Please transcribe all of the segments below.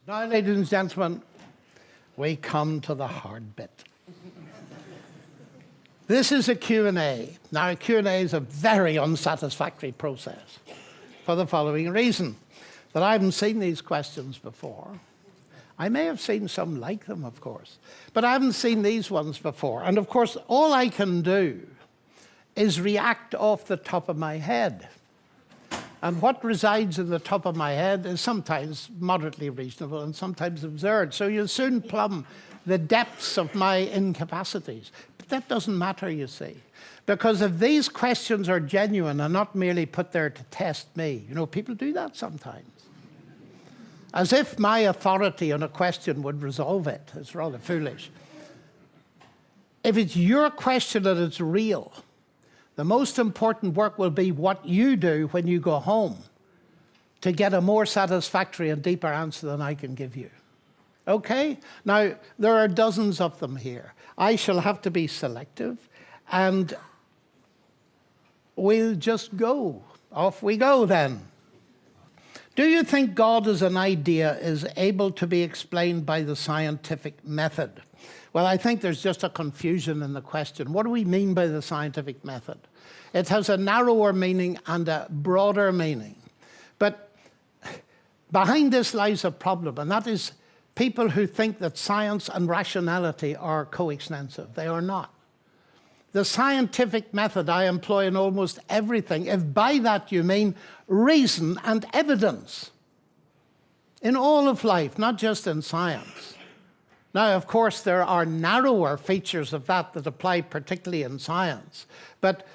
Now, ladies and gentlemen, we come to the hard bit. This is a Q&A. Now, a Q&A is a very unsatisfactory process for the following reason, that I haven't seen these questions before. I may have seen some like them, of course, but I haven't seen these ones before. And of course, all I can do is react off the top of my head. And what resides in the top of my head is sometimes moderately reasonable and sometimes absurd. So you'll soon plumb the depths of my incapacities. But that doesn't matter, you see. Because if these questions are genuine and not merely put there to test me, you know, people do that sometimes. As if my authority on a question would resolve it. It's rather foolish. If it's your question and it's real, the most important work will be what you do when you go home to get a more satisfactory and deeper answer than I can give you. Okay? Now, there are dozens of them here. I shall have to be selective, and we'll just go. Off we go, then. Do you think God as an idea is able to be explained by the scientific method? Well, I think there's just a confusion in the question. What do we mean by the scientific method? It has a narrower meaning and a broader meaning. But behind this lies a problem, and that is people who think that science and rationality are coextensive. They are not. The scientific method I employ in almost everything, if by that you mean reason and evidence, in all of life, not just in science. Now, of course, there are narrower features of that apply particularly in science. But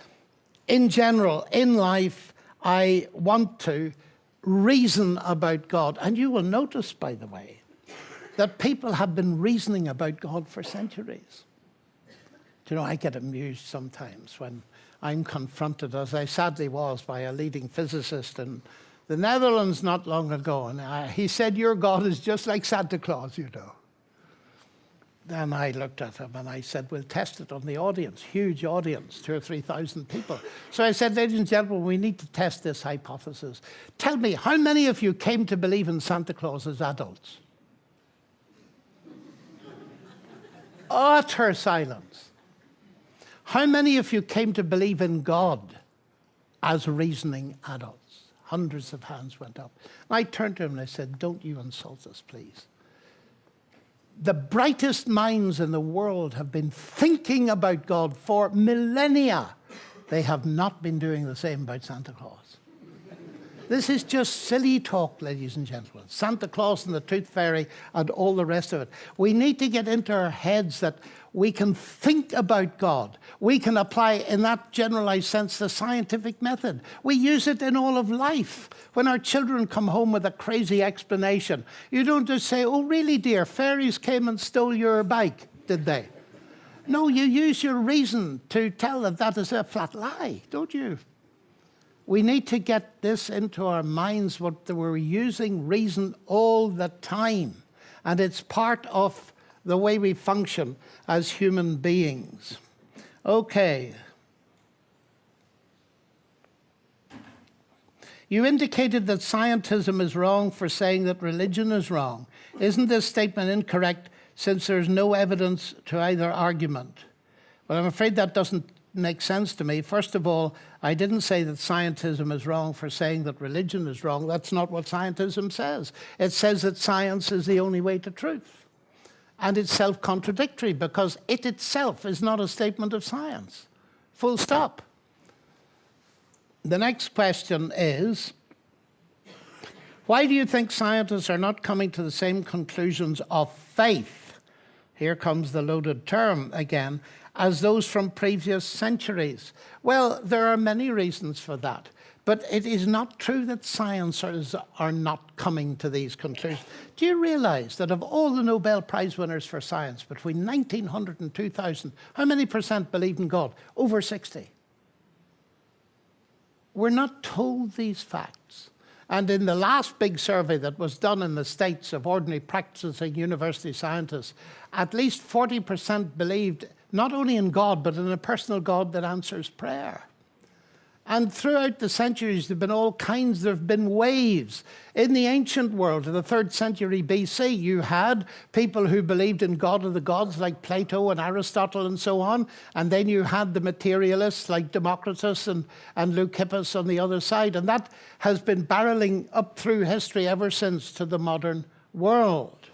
in general, in life, I want to reason about God. And you will notice, by the way, that people have been reasoning about God for centuries. Do you know, I get amused sometimes when I'm confronted, as I sadly was, by a leading physicist in the Netherlands not long ago. And he said, "Your God is just like Santa Claus, you know." Then I looked at him and I said, "We'll test it on the audience," huge audience, 2,000 or 3,000 people. So I said, "Ladies and gentlemen, we need to test this hypothesis. Tell me, how many of you came to believe in Santa Claus as adults?" Utter silence. How many of you came to believe in God as reasoning adults? Hundreds of hands went up. I turned to him and I said, "Don't you insult us, please. The brightest minds in the world have been thinking about God for millennia. They have not been doing the same about Santa Claus." This is just silly talk, ladies and gentlemen. Santa Claus and the Tooth Fairy and all the rest of it. We need to get into our heads that we can think about God. We can apply, in that generalized sense, the scientific method. We use it in all of life. When our children come home with a crazy explanation, you don't just say, "Oh, really, dear, fairies came and stole your bike, did they?" No, you use your reason to tell that that is a flat lie, don't you? We need to get this into our minds, what we're using reason all the time. And it's part of the way we function as human beings. Okay. You indicated that scientism is wrong for saying that religion is wrong. Isn't this statement incorrect since there's no evidence to either argument? Well, I'm afraid that doesn't make sense to me. First of all, I didn't say that scientism is wrong for saying that religion is wrong. That's not what scientism says. It says that science is the only way to truth. And it's self-contradictory because it itself is not a statement of science. Full stop. The next question is, why do you think scientists are not coming to the same conclusions of faith? Here comes the loaded term again, as those from previous centuries. Well, there are many reasons for that. But it is not true that scientists are not coming to these conclusions. Do you realize that of all the Nobel Prize winners for science between 1900 and 2000, how many percent believed in God? Over 60. We're not told these facts. And in the last big survey that was done in the States of ordinary practicing university scientists, at least 40% believed not only in God, but in a personal God that answers prayer. And throughout the centuries, there have been all kinds, there have been waves. In the ancient world, in the 3rd century BC, you had people who believed in God of the gods, like Plato and Aristotle and so on. And then you had the materialists, like Democritus and Leucippus on the other side. And that has been barreling up through history ever since to the modern world.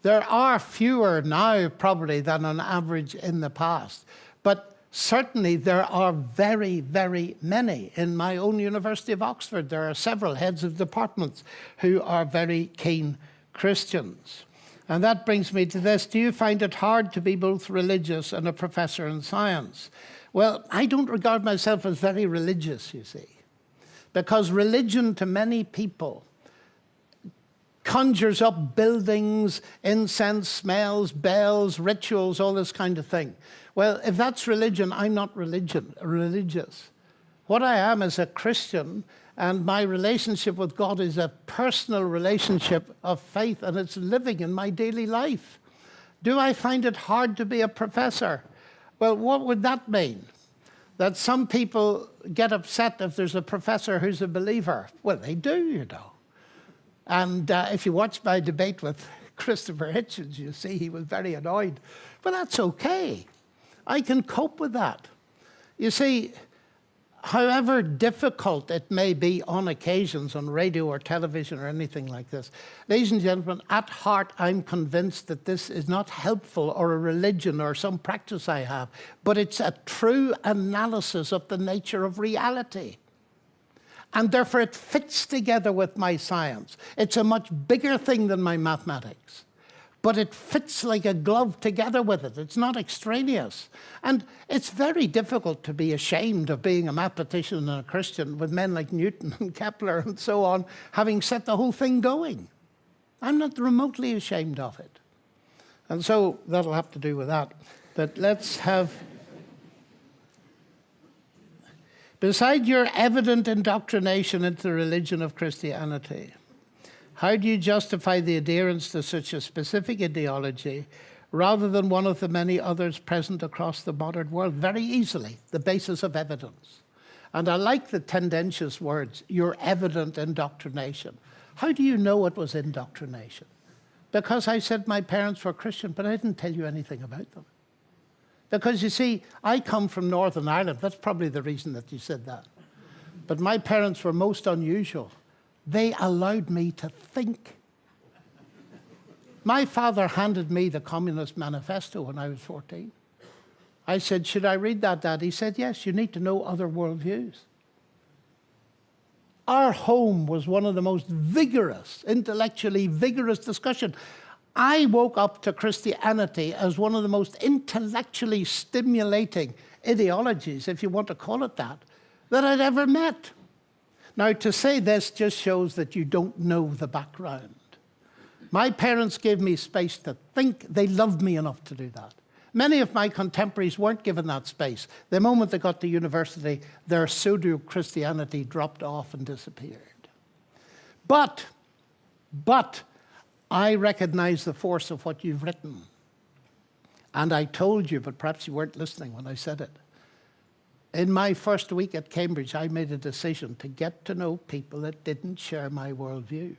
There are fewer now, probably, than on average in the past. But certainly, there are very, very many. In my own University of Oxford, there are several heads of departments who are very keen Christians. And that brings me to this. Do you find it hard to be both religious and a professor in science? Well, I don't regard myself as very religious, you see, because religion to many people conjures up buildings, incense, smells, bells, rituals, all this kind of thing. Well, if that's religion, I'm not religious. What I am is a Christian, and my relationship with God is a personal relationship of faith, and it's living in my daily life. Do I find it hard to be a professor? Well, what would that mean? That some people get upset if there's a professor who's a believer? Well, they do, you know. And if you watch my debate with Christopher Hitchens, you see he was very annoyed. But that's okay. I can cope with that. You see, however difficult it may be on occasions on radio or television or anything like this, ladies and gentlemen, at heart, I'm convinced that this is not helpful or a religion or some practice I have, but it's a true analysis of the nature of reality. And therefore, it fits together with my science. It's a much bigger thing than my mathematics. But it fits like a glove together with it. It's not extraneous. And it's very difficult to be ashamed of being a mathematician and a Christian with men like Newton and Kepler and so on, having set the whole thing going. I'm not remotely ashamed of it. And so that'll have to do with that. But let's have... Beside your evident indoctrination into the religion of Christianity, how do you justify the adherence to such a specific ideology rather than one of the many others present across the modern world? Very easily, the basis of evidence. And I like the tendentious words, your evident indoctrination. How do you know it was indoctrination? Because I said my parents were Christian, but I didn't tell you anything about them. Because you see, I come from Northern Ireland. That's probably the reason that you said that. But my parents were most unusual. They allowed me to think. My father handed me the Communist Manifesto when I was 14. I said, should I read that, Dad? He said, yes, you need to know other worldviews. Our home was one of the most vigorous, intellectually vigorous discussion. I woke up to Christianity as one of the most intellectually stimulating ideologies, if you want to call it that I'd ever met. Now, to say this just shows that you don't know the background. My parents gave me space to think. They loved me enough to do that. Many of my contemporaries weren't given that space. The moment they got to university, their pseudo-Christianity dropped off and disappeared. But I recognize the force of what you've written. And I told you, but perhaps you weren't listening when I said it. In my first week at Cambridge, I made a decision to get to know people that didn't share my worldview.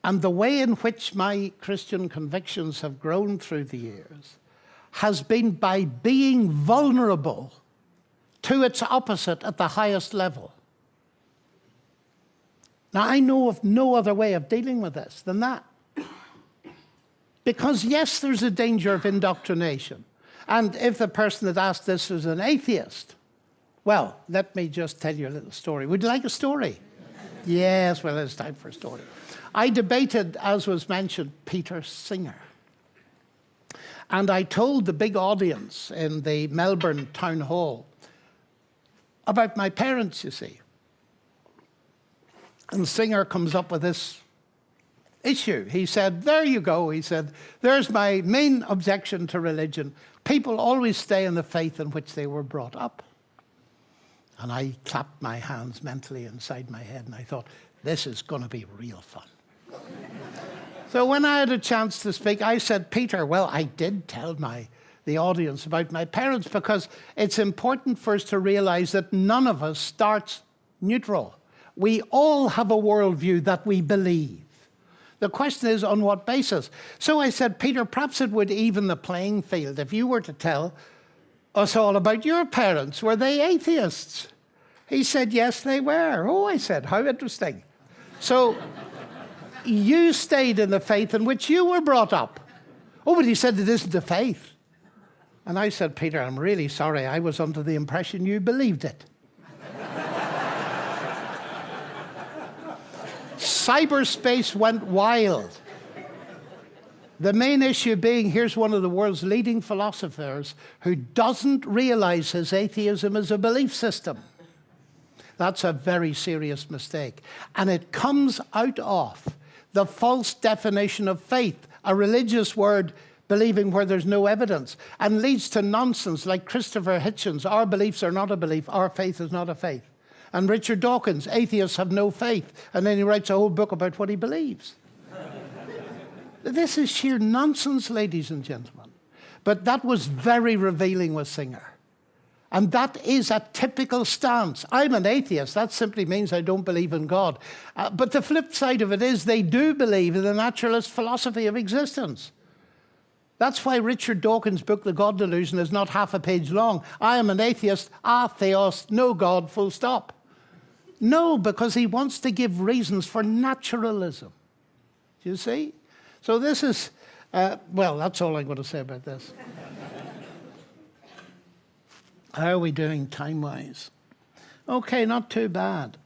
And the way in which my Christian convictions have grown through the years has been by being vulnerable to its opposite at the highest level. Now, I know of no other way of dealing with this than that. Because, yes, there's a danger of indoctrination. And if the person that asked this was an atheist, well, let me just tell you a little story. Would you like a story? Yes, well, it's time for a story. I debated, as was mentioned, Peter Singer. And I told the big audience in the Melbourne Town Hall about my parents, you see. And Singer comes up with this issue. He said, there you go. He said, there's my main objection to religion. People always stay in the faith in which they were brought up. And I clapped my hands mentally inside my head, and I thought, this is going to be real fun. So when I had a chance to speak, I said, Peter, well, I did tell the audience about my parents, because it's important for us to realize that none of us starts neutral. We all have a worldview that we believe. The question is, on what basis? So I said, Peter, perhaps it would even the playing field if you were to tell us all about your parents. Were they atheists? He said, yes, they were. Oh, I said, how interesting. So you stayed in the faith in which you were brought up. Oh, but he said it isn't a faith. And I said, Peter, I'm really sorry. I was under the impression you believed it. Cyberspace went wild. The main issue being, here's one of the world's leading philosophers who doesn't realize his atheism is a belief system. That's a very serious mistake. And it comes out of the false definition of faith, a religious word believing where there's no evidence, and leads to nonsense like Christopher Hitchens, our beliefs are not a belief, our faith is not a faith. And Richard Dawkins, atheists have no faith. And then he writes a whole book about what he believes. This is sheer nonsense, ladies and gentlemen. But that was very revealing with Singer. And that is a typical stance. I'm an atheist. That simply means I don't believe in God. But the flip side of it is they do believe in the naturalist philosophy of existence. That's why Richard Dawkins' book, The God Delusion, is not half a page long. I am an atheist, theos, no God, full stop. No, because he wants to give reasons for naturalism. Do you see? So this is, well, that's all I'm going to say about this. How are we doing time-wise? Okay, not too bad.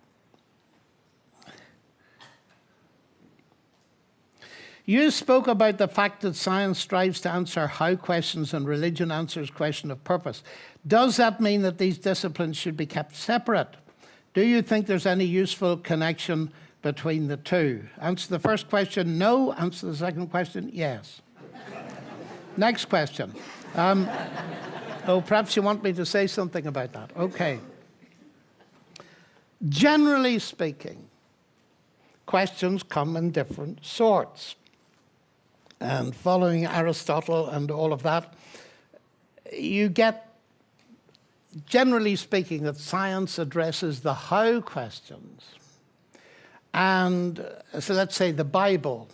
You spoke about the fact that science strives to answer how questions and religion answers question of purpose. Does that mean that these disciplines should be kept separate? Do you think there's any useful connection between the two? Answer the first question, no. Answer the second question, yes. Next question. Oh, perhaps you want me to say something about that. Okay. Generally speaking, questions come in different sorts. And following Aristotle and all of that, you get, generally speaking, that science addresses the how questions. And so let's say the Bible,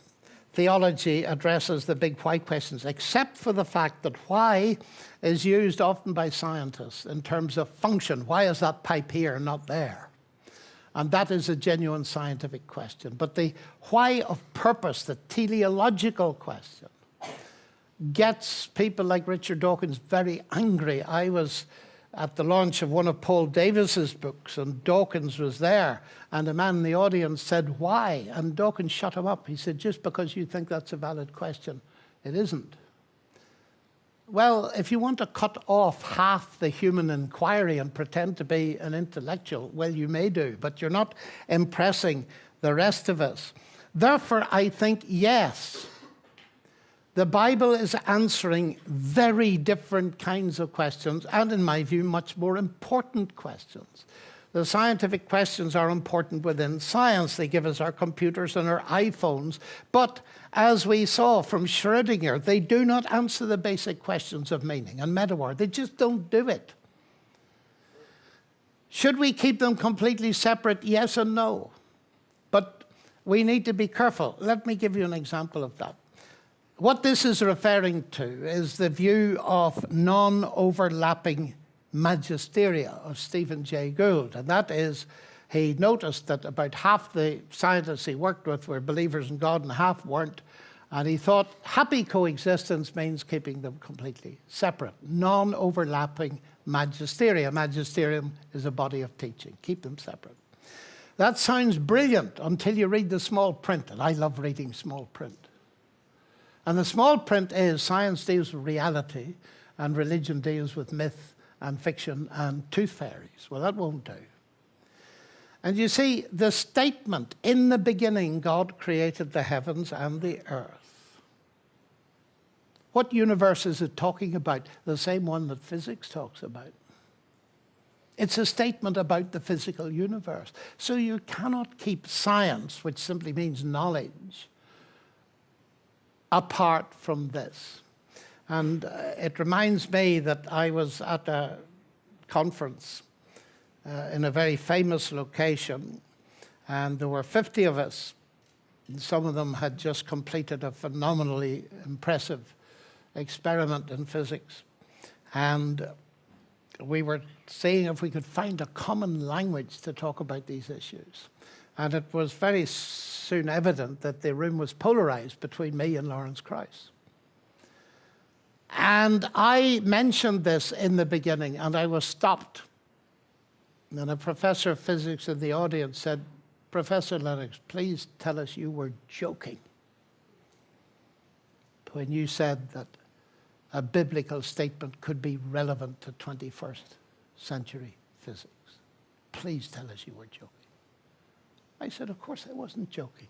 theology addresses the big why questions, except for the fact that why is used often by scientists in terms of function. Why is that pipe here and not there? And that is a genuine scientific question. But the why of purpose, the teleological question, gets people like Richard Dawkins very angry. I was at the launch of one of Paul Davis's books, and Dawkins was there, and a man in the audience said, why? And Dawkins shut him up. He said, just because you think that's a valid question, it isn't. Well, if you want to cut off half the human inquiry and pretend to be an intellectual, well, you may do, but you're not impressing the rest of us. Therefore, I think, yes, the Bible is answering very different kinds of questions, and in my view, much more important questions. The scientific questions are important within science. They give us our computers and our iPhones. But as we saw from Schrödinger, they do not answer the basic questions of meaning and metaphor. They just don't do it. Should we keep them completely separate? Yes and no. But we need to be careful. Let me give you an example of that. What this is referring to is the view of non-overlapping magisteria of Stephen Jay Gould. And that is, he noticed that about half the scientists he worked with were believers in God and half weren't. And he thought happy coexistence means keeping them completely separate. Non-overlapping magisteria. Magisterium is a body of teaching. Keep them separate. That sounds brilliant until you read the small print. And I love reading small print. And the small print is science deals with reality and religion deals with myth and fiction and tooth fairies. Well, that won't do. And you see, the statement, in the beginning, God created the heavens and the earth. What universe is it talking about? The same one that physics talks about. It's a statement about the physical universe. So you cannot keep science, which simply means knowledge, apart from this. And it reminds me that I was at a conference in a very famous location, and there were 50 of us. And some of them had just completed a phenomenally impressive experiment in physics. And we were seeing if we could find a common language to talk about these issues. And it was very soon evident that the room was polarized between me and Lawrence Krauss. And I mentioned this in the beginning, and I was stopped. And a professor of physics in the audience said, "Professor Lennox, please tell us you were joking when you said that a biblical statement could be relevant to 21st century physics. Please tell us you were joking." I said, "Of course I wasn't joking."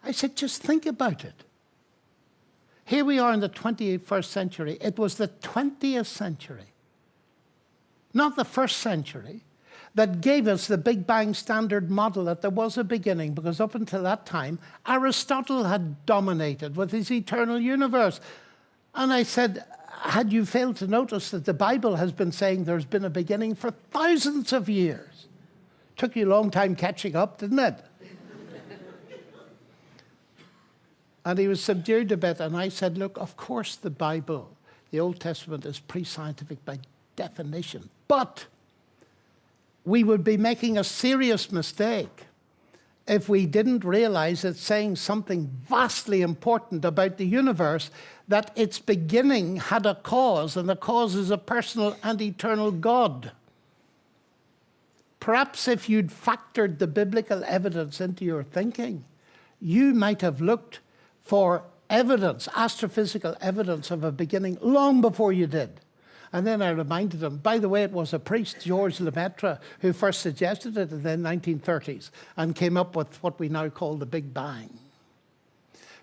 I said, "Just think about it. Here we are in the 21st century. It was the 20th century, not the first century, that gave us the Big Bang Standard Model, that there was a beginning, because up until that time, Aristotle had dominated with his eternal universe." And I said, "Had you failed to notice that the Bible has been saying there's been a beginning for thousands of years?" Took you a long time catching up, didn't it? And he was subdued a bit, and I said, "Look, of course the Bible, the Old Testament, is pre-scientific by definition, but we would be making a serious mistake if we didn't realize it's saying something vastly important about the universe, that its beginning had a cause, and the cause is a personal and eternal God. Perhaps if you'd factored the biblical evidence into your thinking, you might have looked for evidence, astrophysical evidence of a beginning long before you did." And then I reminded him, by the way, it was a priest, Georges Lemaitre, who first suggested it in the 1930s and came up with what we now call the Big Bang.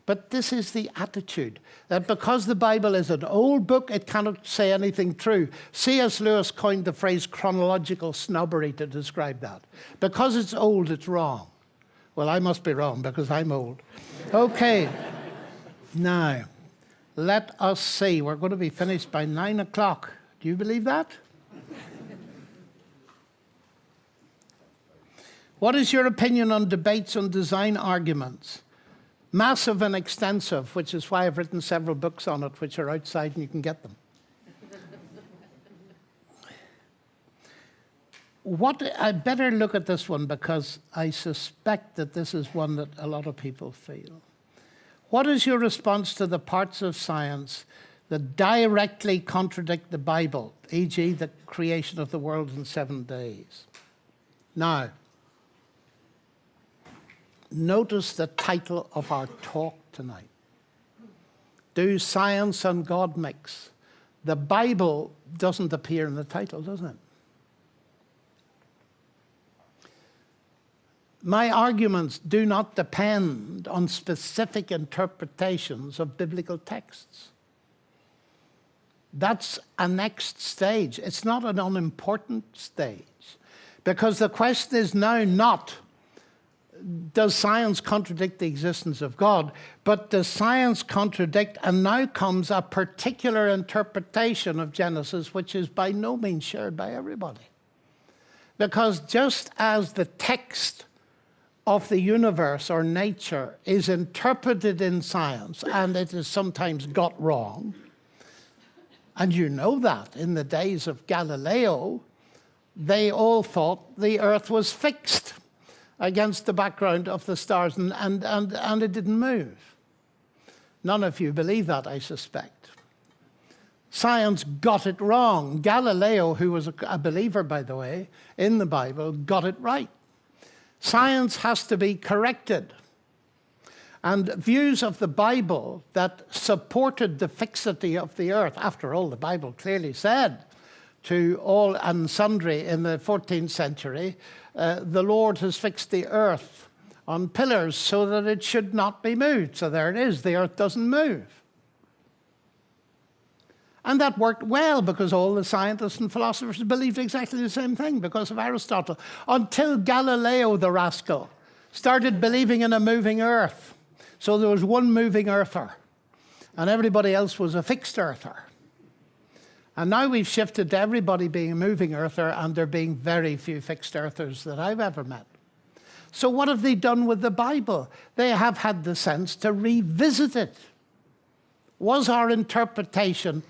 But this is the attitude, that because the Bible is an old book, it cannot say anything true. C.S. Lewis coined the phrase chronological snobbery to describe that. Because it's old, it's wrong. Well, I must be wrong because I'm old. Okay, now, let us see. We're going to be finished by 9 o'clock. Do you believe that? What is your opinion on debates on design arguments? Massive and extensive, which is why I've written several books on it, which are outside and you can get them. I better look at this one because I suspect that this is one that a lot of people feel. What is your response to the parts of science that directly contradict the Bible, e.g. the creation of the world in 7 days? Now, notice the title of our talk tonight. Do science and God mix? The Bible doesn't appear in the title, does it? My arguments do not depend on specific interpretations of biblical texts. That's a next stage. It's not an unimportant stage, because the question is now not, does science contradict the existence of God, but does science contradict, and now comes a particular interpretation of Genesis, which is by no means shared by everybody. Because just as the text of the universe or nature is interpreted in science, and it is sometimes got wrong, and you know that in the days of Galileo, they all thought the earth was fixed against the background of the stars, and it didn't move. None of you believe that, I suspect. Science got it wrong. Galileo, who was a believer, by the way, in the Bible, got it right. Science has to be corrected. And views of the Bible that supported the fixity of the earth, after all, the Bible clearly said to all and sundry in the 14th century, the Lord has fixed the earth on pillars so that it should not be moved. So there it is, the earth doesn't move. And that worked well because all the scientists and philosophers believed exactly the same thing because of Aristotle. Until Galileo, the rascal, started believing in a moving earth. So there was one moving earther. and everybody else was a fixed earther. And now we've shifted to everybody being a moving earther, and there being very few fixed earthers that I've ever met. So what have they done with the Bible? They have had the sense to revisit it. Was our interpretation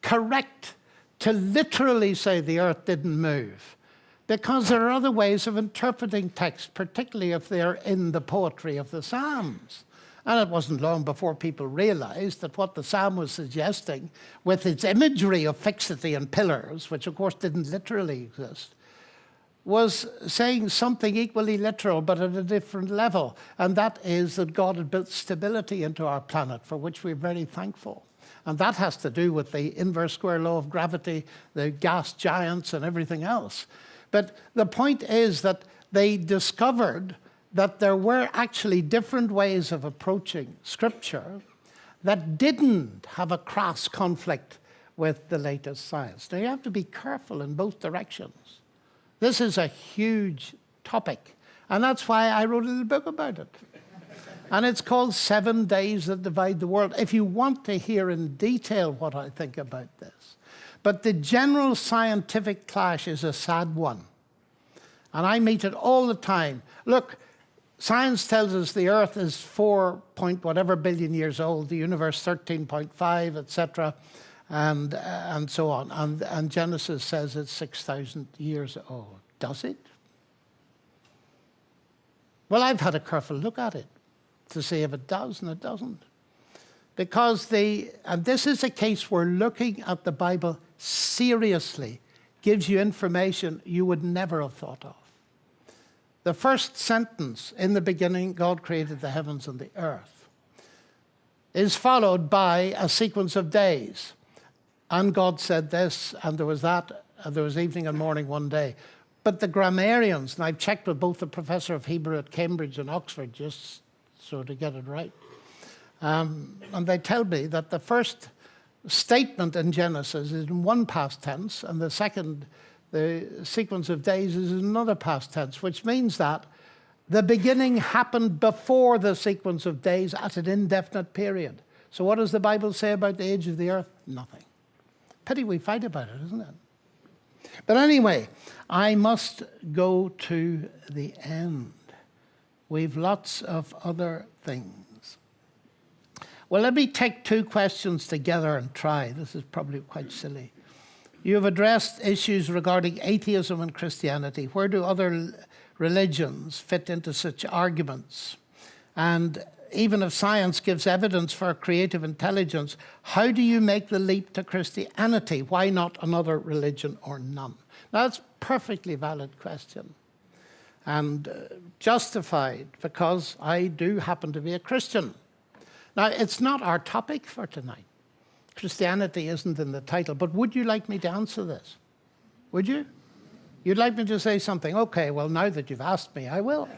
correct to literally say the earth didn't move? Because there are other ways of interpreting texts, particularly if they're in the poetry of the Psalms. And it wasn't long before people realized that what the psalm was suggesting, with its imagery of fixity and pillars, which of course didn't literally exist, was saying something equally literal but at a different level. And that is that God had built stability into our planet, for which we're very thankful. And that has to do with the inverse square law of gravity, the gas giants and everything else. But the point is that they discovered that there were actually different ways of approaching Scripture that didn't have a crass conflict with the latest science. Now, you have to be careful in both directions. This is a huge topic, and that's why I wrote a little book about it. And it's called 7 Days That Divide the World, if you want to hear in detail what I think about this. But the general scientific clash is a sad one. And I meet it all the time. Look, science tells us the Earth is 4 point whatever billion years old, the universe 13.5, etc., and so on. And Genesis says it's 6,000 years old. Does it? Well, I've had a careful look at it to see if it does, and it doesn't. Because and this is a case where looking at the Bible seriously gives you information you would never have thought of. The first sentence, in the beginning, God created the heavens and the earth, is followed by a sequence of days. And God said this, and there was that, and there was evening and morning one day. But the grammarians, and I've checked with both the professor of Hebrew at Cambridge and Oxford, just so to get it right, and they tell me that the first statement in Genesis is in one past tense, and the sequence of days is in another past tense, which means that the beginning happened before the sequence of days at an indefinite period. So what does the Bible say about the age of the earth? Nothing. Pity we fight about it, isn't it? But anyway, I must go to the end. We've lots of other things. Well, let me take two questions together and try. This is probably quite silly. You have addressed issues regarding atheism and Christianity. Where do other religions fit into such arguments? And even if science gives evidence for creative intelligence, how do you make the leap to Christianity? Why not another religion or none? Now, that's a perfectly valid question and justified, because I do happen to be a Christian. Now, it's not our topic for tonight. Christianity isn't in the title, but would you like me to answer this? Would you? You'd like me to say something? Okay, well, now that you've asked me, I will.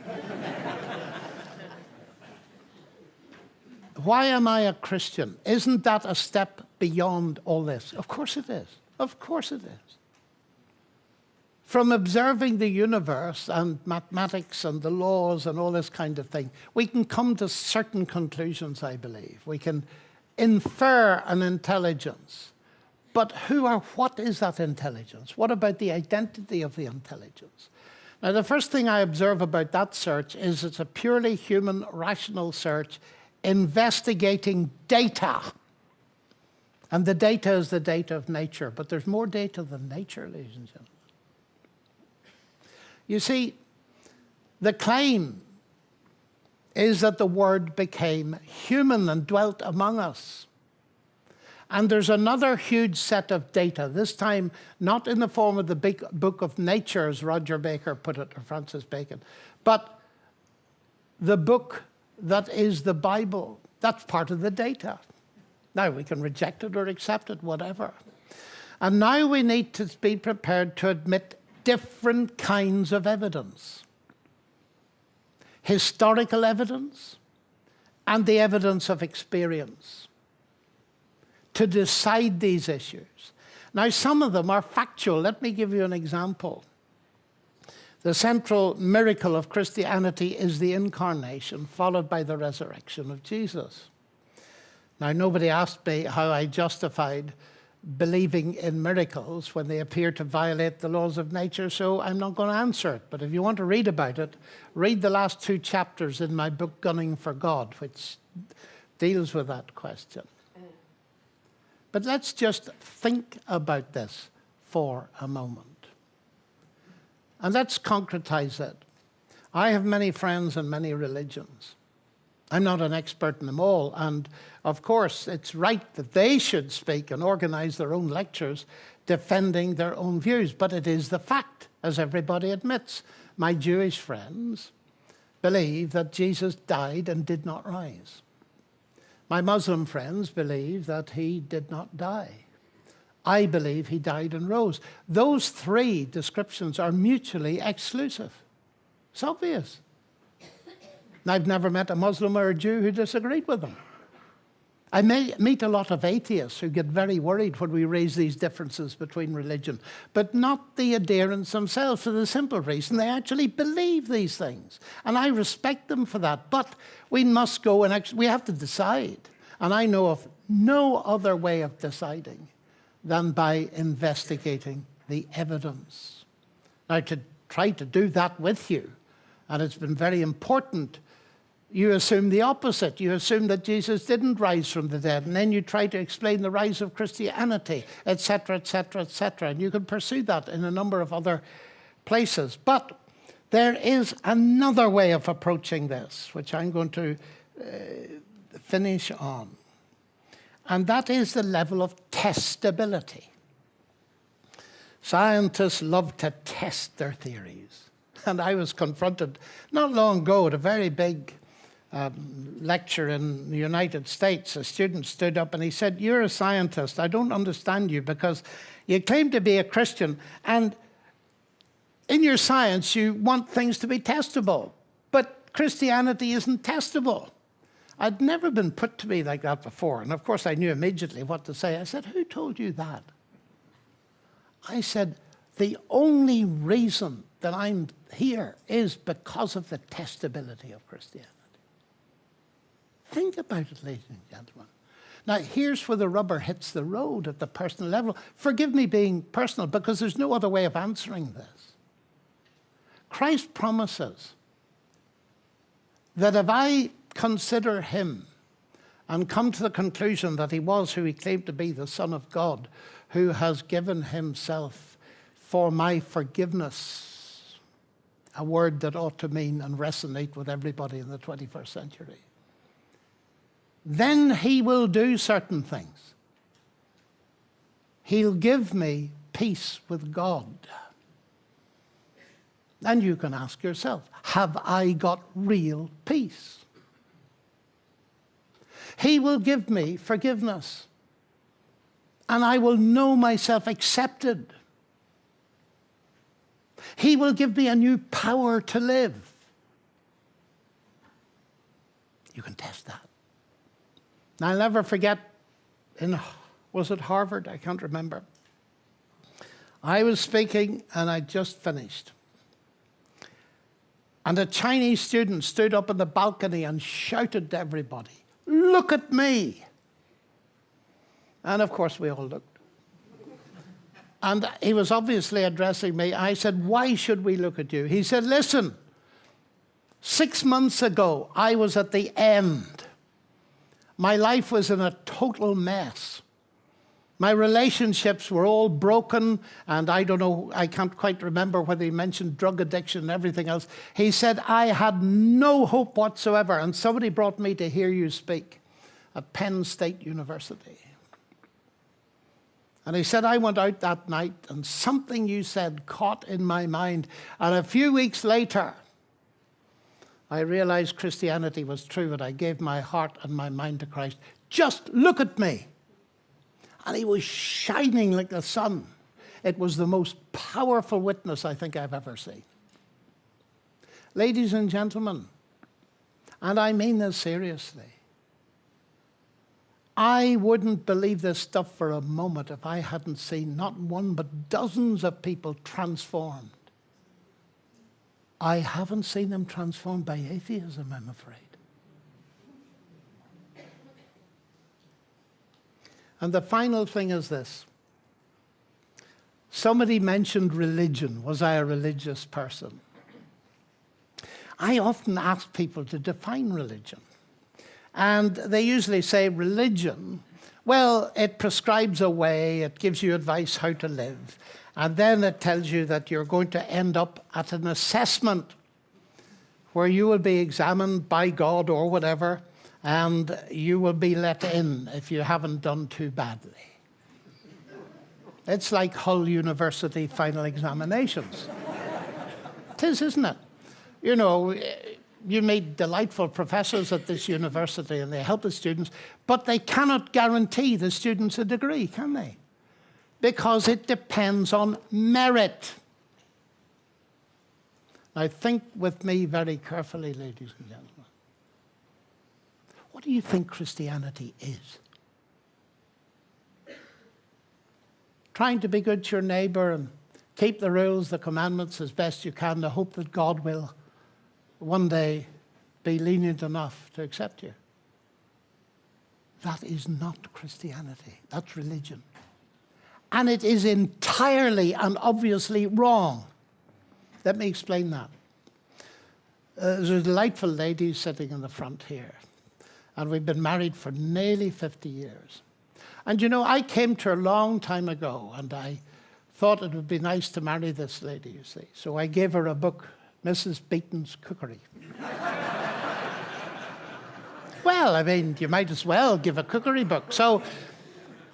Why am I a Christian? Isn't that a step beyond all this? Of course it is. Of course it is. From observing the universe and mathematics and the laws and all this kind of thing, we can come to certain conclusions, I believe. We can infer an intelligence. But what is that intelligence? What about the identity of the intelligence? Now, the first thing I observe about that search is it's a purely human, rational search investigating data. And the data is the data of nature. But there's more data than nature, ladies and gentlemen. You see, the claim is that the Word became human and dwelt among us. And there's another huge set of data, this time not in the form of the big book of nature, as Roger Bacon put it, or Francis Bacon, but the book that is the Bible. That's part of the data. Now, we can reject it or accept it, whatever. And now we need to be prepared to admit different kinds of evidence. Historical evidence and the evidence of experience to decide these issues. Now, some of them are factual. Let me give you an example. The central miracle of Christianity is the incarnation, followed by the resurrection of Jesus. Now, nobody asked me how I justified believing in miracles when they appear to violate the laws of nature, so I'm not going to answer it. But if you want to read about it, read the last 2 chapters in my book, Gunning for God, which deals with that question. But let's just think about this for a moment. And let's concretize it. I have many friends in many religions. I'm not an expert in them all, and of course it's right that they should speak and organize their own lectures defending their own views, but it is the fact, as everybody admits. My Jewish friends believe that Jesus died and did not rise. My Muslim friends believe that he did not die. I believe he died and rose. Those 3 descriptions are mutually exclusive. It's obvious. I've never met a Muslim or a Jew who disagreed with them. I meet a lot of atheists who get very worried when we raise these differences between religion, but not the adherents themselves, for the simple reason they actually believe these things. And I respect them for that, but we must go and we have to decide. And I know of no other way of deciding than by investigating the evidence. Now, to try to do that with you, and it's been very important, you assume the opposite. You assume that Jesus didn't rise from the dead, and then you try to explain the rise of Christianity, etc., etc., etc. And you can pursue that in a number of other places. But there is another way of approaching this, which I'm going to finish on. And that is the level of testability. Scientists love to test their theories. And I was confronted not long ago at a very big lecture in the United States. A student stood up and he said, "You're a scientist. I don't understand you because you claim to be a Christian, and in your science you want things to be testable, but Christianity isn't testable." I'd never been put to me like that before, and of course I knew immediately what to say. I said, "Who told you that?" I said, "The only reason that I'm here is because of the testability of Christianity." Think about it, ladies and gentlemen. Now, here's where the rubber hits the road at the personal level. Forgive me being personal, because there's no other way of answering this. Christ promises that if I consider him and come to the conclusion that he was who he claimed to be, the Son of God, who has given himself for my forgiveness, a word that ought to mean and resonate with everybody in the 21st century, then he will do certain things. He'll give me peace with God. And you can ask yourself, have I got real peace? He will give me forgiveness, and I will know myself accepted. He will give me a new power to live. You can test that. Now, I'll never forget, was it Harvard? I can't remember. I was speaking, and I just finished. And a Chinese student stood up on the balcony and shouted to everybody, "Look at me!" And of course, we all looked. And he was obviously addressing me. I said, "Why should we look at you?" He said, "Listen, 6 months ago, I was at the end. My life was in a total mess. My relationships were all broken, and I don't know, I can't quite remember whether he mentioned drug addiction and everything else. He said, I had no hope whatsoever, and somebody brought me to hear you speak at Penn State University. And he said, I went out that night, and something you said caught in my mind, and a few weeks later, I realized Christianity was true, and I gave my heart and my mind to Christ. Just look at me." And he was shining like the sun. It was the most powerful witness I think I've ever seen. Ladies and gentlemen, and I mean this seriously, I wouldn't believe this stuff for a moment if I hadn't seen not one but dozens of people transformed. I haven't seen them transformed by atheism, I'm afraid. And the final thing is this. Somebody mentioned religion. Was I a religious person? I often ask people to define religion. And they usually say religion, well, it prescribes a way, it gives you advice how to live, and then it tells you that you're going to end up at an assessment where you will be examined by God or whatever, and you will be let in if you haven't done too badly. It's like Hull University final examinations. It is, isn't it? You know, you meet delightful professors at this university and they help the students, but they cannot guarantee the students a degree, can they? Because it depends on merit. Now think with me very carefully, ladies and gentlemen. What do you think Christianity is? Trying to be good to your neighbor and keep the rules, the commandments as best you can to hope that God will one day be lenient enough to accept you. That is not Christianity. That's religion. And it is entirely and obviously wrong. Let me explain that. There's a delightful lady sitting in the front here. And we've been married for nearly 50 years. And you know, I came to her a long time ago, and I thought it would be nice to marry this lady, you see. So I gave her a book, Mrs. Beaton's Cookery. Well, I mean, you might as well give a cookery book. So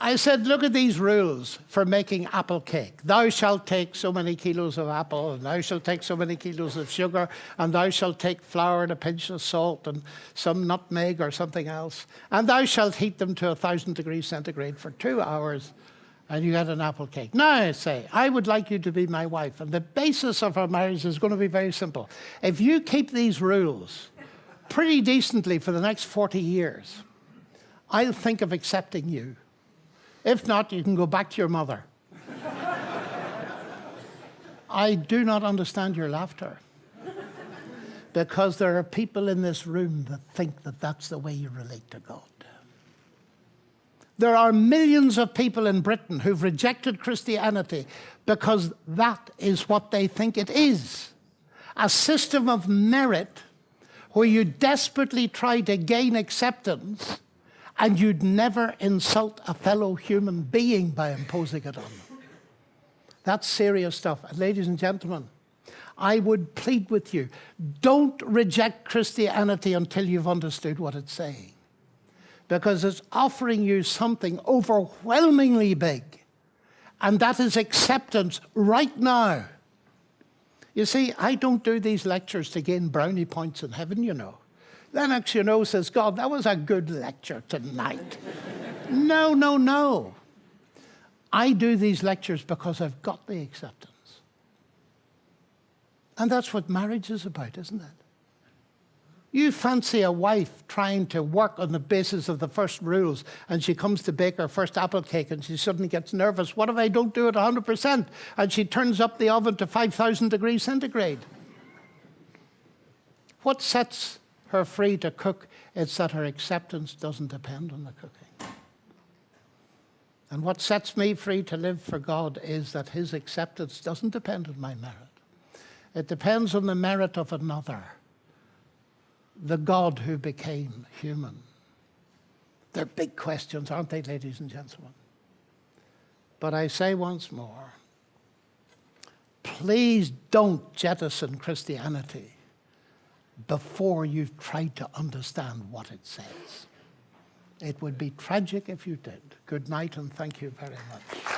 I said, look at these rules for making apple cake. Thou shalt take so many kilos of apple, and thou shalt take so many kilos of sugar, and thou shalt take flour and a pinch of salt and some nutmeg or something else, and thou shalt heat them to 1,000 degrees centigrade for 2 hours, and you get an apple cake. Now I say, I would like you to be my wife, and the basis of our marriage is going to be very simple. If you keep these rules pretty decently for the next 40 years, I'll think of accepting you. If not, you can go back to your mother. I do not understand your laughter, because there are people in this room that think that that's the way you relate to God. There are millions of people in Britain who've rejected Christianity because that is what they think it is. A system of merit where you desperately try to gain acceptance and you'd never insult a fellow human being by imposing it on them. That's serious stuff. And ladies and gentlemen, I would plead with you, don't reject Christianity until you've understood what it's saying. Because it's offering you something overwhelmingly big. And that is acceptance right now. You see, I don't do these lectures to gain brownie points in heaven, you know. Lennox, you know, says, God, that was a good lecture tonight. No, no, no. I do these lectures because I've got the acceptance. And that's what marriage is about, isn't it? You fancy a wife trying to work on the basis of the first rules, and she comes to bake her first apple cake, and she suddenly gets nervous. What if I don't do it 100%? And she turns up the oven to 5,000 degrees centigrade. What sets her free to cook? It's that her acceptance doesn't depend on the cooking. And what sets me free to live for God is that his acceptance doesn't depend on my merit. It depends on the merit of another, the God who became human. They're big questions, aren't they, ladies and gentlemen? But I say once more, please don't jettison Christianity before you've tried to understand what it says. It would be tragic if you did. Good night, and thank you very much.